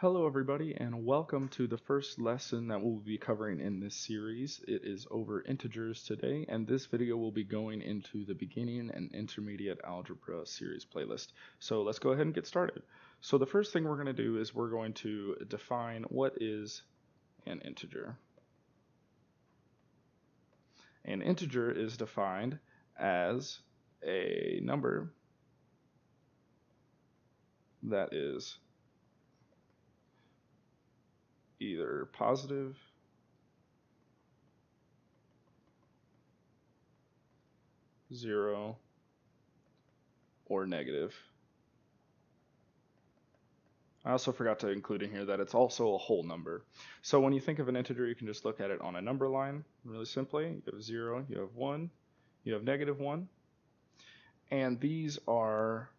Hello everybody and welcome to the first lesson that we'll be covering in this series. It is over integers today, and this video will be going into the beginning and intermediate algebra series playlist. So let's go ahead and get started. So the first thing we're going to do is we're going to define what is an integer. An integer is defined as a number that is either positive, zero, or negative. I also forgot to include in here that it's also a whole number. So when you think of an integer, you can just look at it on a number line really simply. You have 0, you have 1, you have -1, and these are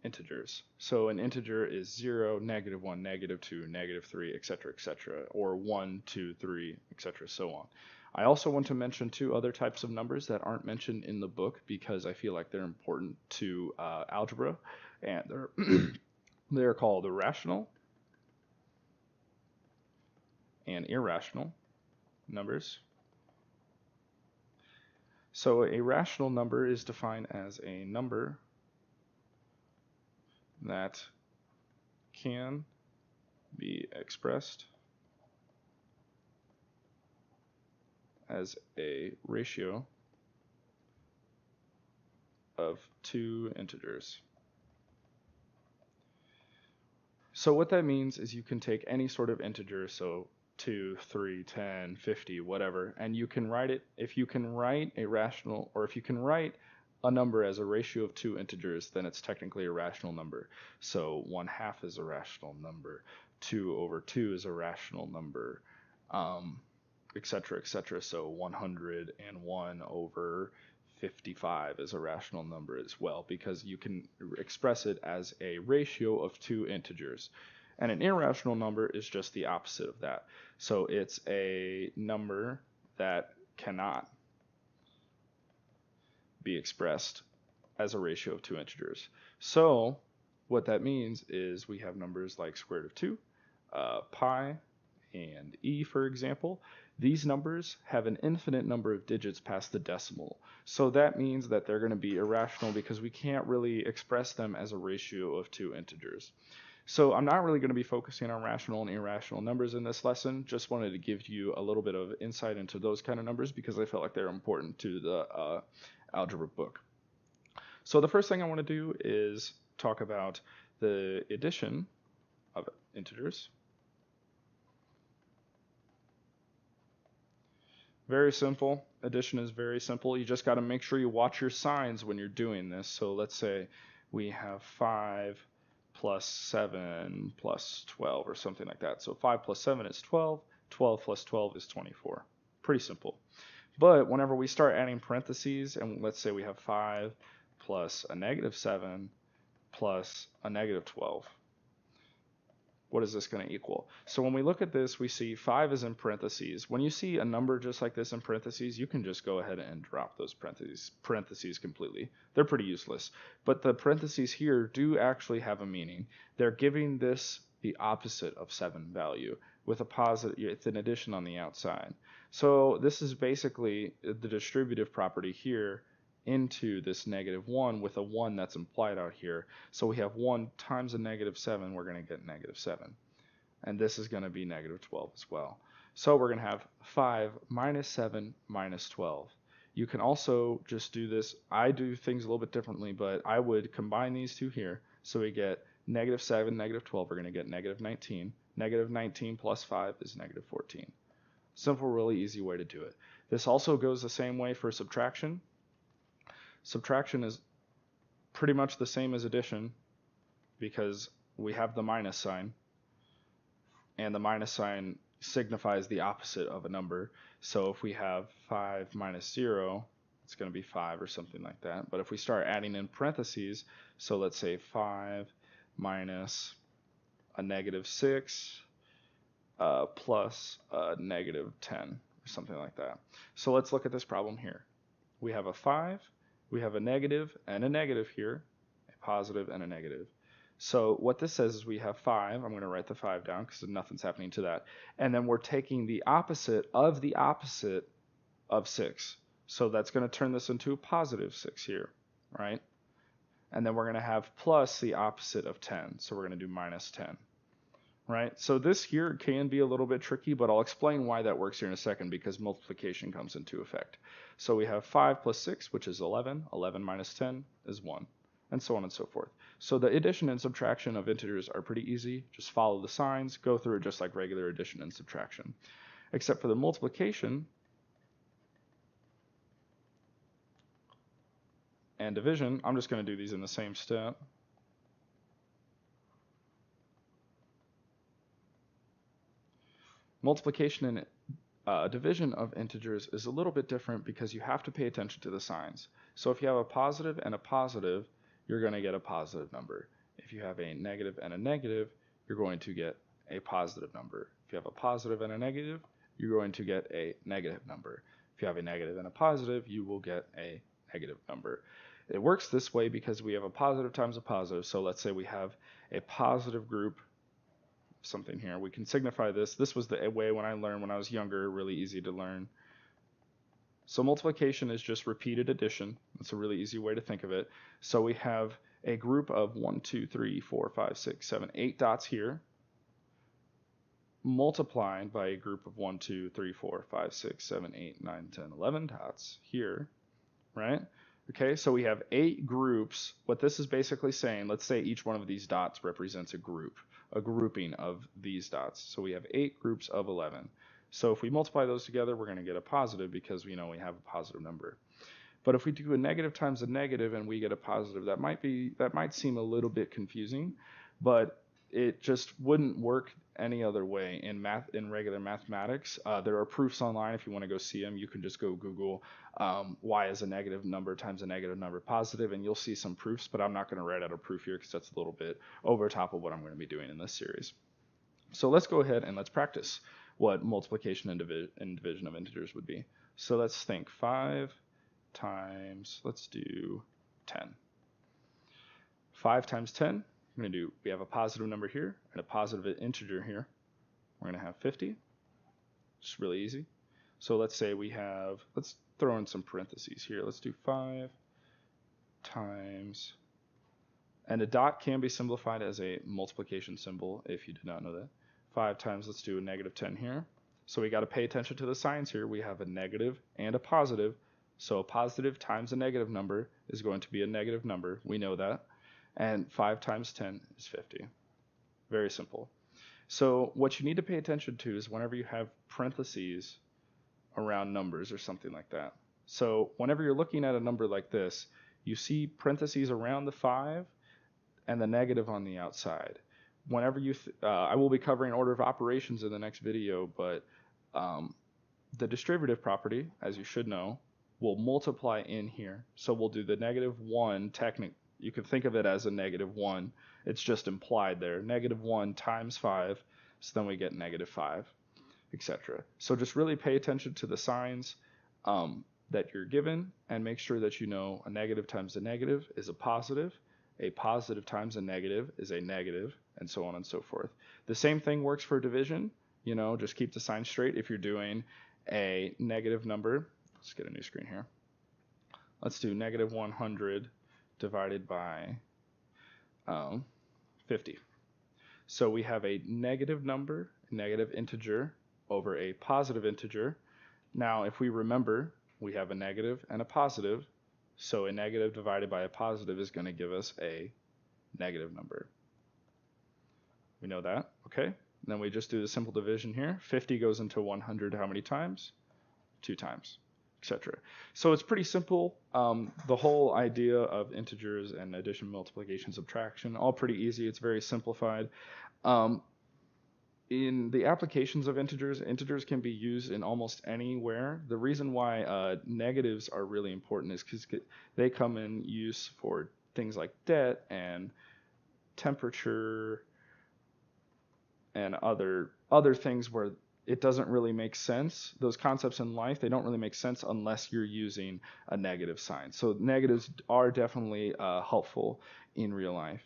integers. So an integer is 0, -1, -2, -3, etc., or 1, 2, 3, etc., so on. I also want to mention two other types of numbers that aren't mentioned in the book because I feel like they're important to algebra, and they're called rational and irrational numbers. So a rational number is defined as a number that can be expressed as a ratio of two integers. So what that means is you can take any sort of integer, so 2, 3, 10, 50, whatever, and you can write it, if you can write a rational, or if you can write a number as a ratio of two integers, then it's technically a rational number. So 1/2 is a rational number, 2/2 is a rational number, etc., etc. So 101/55 is a rational number as well, because you can express it as a ratio of two integers. And an irrational number is just the opposite of that. So it's a number that cannot be expressed as a ratio of two integers. So what that means is we have numbers like square root of 2, pi, and e, for example. These numbers have an infinite number of digits past the decimal. So that means that they're going to be irrational because we can't really express them as a ratio of two integers. So I'm not really going to be focusing on rational and irrational numbers in this lesson. Just wanted to give you a little bit of insight into those kind of numbers because I felt like they're important to the algebra book. So the first thing I want to do is talk about the addition of integers. Very simple. Addition is very simple. You just got to make sure you watch your signs when you're doing this. So let's say we have 5 plus 7 plus 12 or something like that. So 5 plus 7 is 12. 12 plus 12 is 24. Pretty simple. But whenever we start adding parentheses, and let's say we have 5 plus a -7 plus a -12. What is this going to equal? So when we look at this, we see 5 is in parentheses. When you see a number just like this in parentheses, you can just go ahead and drop those parentheses completely. They're pretty useless. But the parentheses here do actually have a meaning. They're giving this the opposite of 7 value with a positive, it's an addition on the outside. So this is basically the distributive property here into this -1 with a 1 that's implied out here. So we have 1 times a -7, we're going to get -7. And this is going to be -12 as well. So we're going to have 5 minus 7 minus 12. You can also just do this. I do things a little bit differently, but I would combine these two here. So we get -7, -12, we're going to get -19. -19 plus 5 is -14. Simple, really easy way to do it. This also goes the same way for subtraction. Subtraction is pretty much the same as addition because we have the minus sign, and the minus sign signifies the opposite of a number. So if we have 5 minus 0, it's going to be 5 or something like that. But if we start adding in parentheses, so let's say 5 minus a -6 plus a -10 or something like that. So let's look at this problem here. We have a 5. We have a negative and a negative here, a positive and a negative. So what this says is we have 5. I'm going to write the 5 down because nothing's happening to that. And then we're taking the opposite of 6. So that's going to turn this into a positive 6 here, right? And then we're going to have plus the opposite of 10. So we're going to do minus 10, right? So this here can be a little bit tricky, but I'll explain why that works here in a second because multiplication comes into effect. So we have 5 plus 6, which is 11. 11 minus 10 is 1, and so on and so forth. So the addition and subtraction of integers are pretty easy. Just follow the signs, go through it just like regular addition and subtraction. Except for the multiplication and division, I'm just going to do these in the same step. Multiplication and division of integers is a little bit different because you have to pay attention to the signs. So if you have a positive and a positive, you're going to get a positive number. If you have a negative and a negative, you're going to get a positive number. If you have a positive and a negative, you're going to get a negative number. If you have a negative and a positive, you will get a negative number. It works this way because we have a positive times a positive. So let's say we have a positive group, something here. We can signify this. This was the way when I learned when I was younger, really easy to learn. So multiplication is just repeated addition. That's a really easy way to think of it. So we have a group of 1, 2, 3, 4, 5, 6, 7, 8 dots here, multiplied by a group of 1, 2, 3, 4, 5, 6, 7, 8, 9, 10, 11 dots here, right? Okay, so we have 8 groups. What this is basically saying, let's say each one of these dots represents a group, a grouping of these dots. So we have 8 groups of 11. So if we multiply those together, we're going to get a positive because we know we have a positive number. But if we do a negative times a negative and we get a positive, that might seem a little bit confusing, but it just wouldn't work any other way in regular mathematics. There are proofs online if you want to go see them. You can just go Google why is a negative number times a negative number positive, and you'll see some proofs, but I'm not going to write out a proof here because that's a little bit over top of what I'm going to be doing in this series. So let's go ahead and let's practice what multiplication and division of integers would be. So let's think 5 times, let's do 10. 5 times 10, we have a positive number here and a positive integer here. We're going to have 50. It's really easy. So let's say let's throw in some parentheses here. Let's do 5 times, and a dot can be simplified as a multiplication symbol if you did not know that. 5 times, let's do a negative 10 here. So we got to pay attention to the signs here. We have a negative and a positive. So a positive times a negative number is going to be a negative number. We know that. And 5 times 10 is 50. Very simple. So what you need to pay attention to is whenever you have parentheses around numbers or something like that. So whenever you're looking at a number like this, you see parentheses around the 5 and the negative on the outside. Whenever I will be covering order of operations in the next video, but the distributive property, as you should know, will multiply in here. So we'll do the negative 1, you can think of it as a negative 1. It's just implied there. Negative 1 times 5, so then we get negative 5, etc. So just really pay attention to the signs that you're given and make sure that you know a negative times a negative is a positive times a negative is a negative, and so on and so forth. The same thing works for division. Just keep the sign straight. If you're doing a negative number, let's get a new screen here. Let's do negative 100 divided by 50. So we have a negative number, negative integer, over a positive integer. Now, if we remember, we have a negative and a positive, so a negative divided by a positive is going to give us a negative number. We know that, okay? And then we just do the simple division here. 50 goes into 100 how many times? 2 times, etc. So it's pretty simple. The whole idea of integers and addition, multiplication, subtraction, all pretty easy. It's very simplified. In the applications of integers can be used in almost anywhere. The reason why negatives are really important is because they come in use for things like debt and temperature and other things where it doesn't really make sense. Those concepts in life, they don't really make sense unless you're using a negative sign. So negatives are definitely helpful in real life.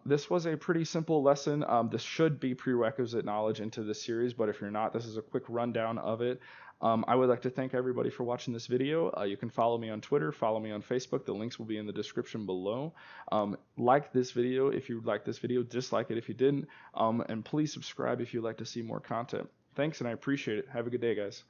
This was a pretty simple lesson. This should be prerequisite knowledge into this series, but if you're not, this is a quick rundown of it. I would like to thank everybody for watching this video. You can follow me on Twitter, follow me on Facebook. The links will be in the description below. Like this video if you like this video, dislike it if you didn't, and please subscribe if you'd like to see more content. Thanks, and I appreciate it. Have a good day, guys.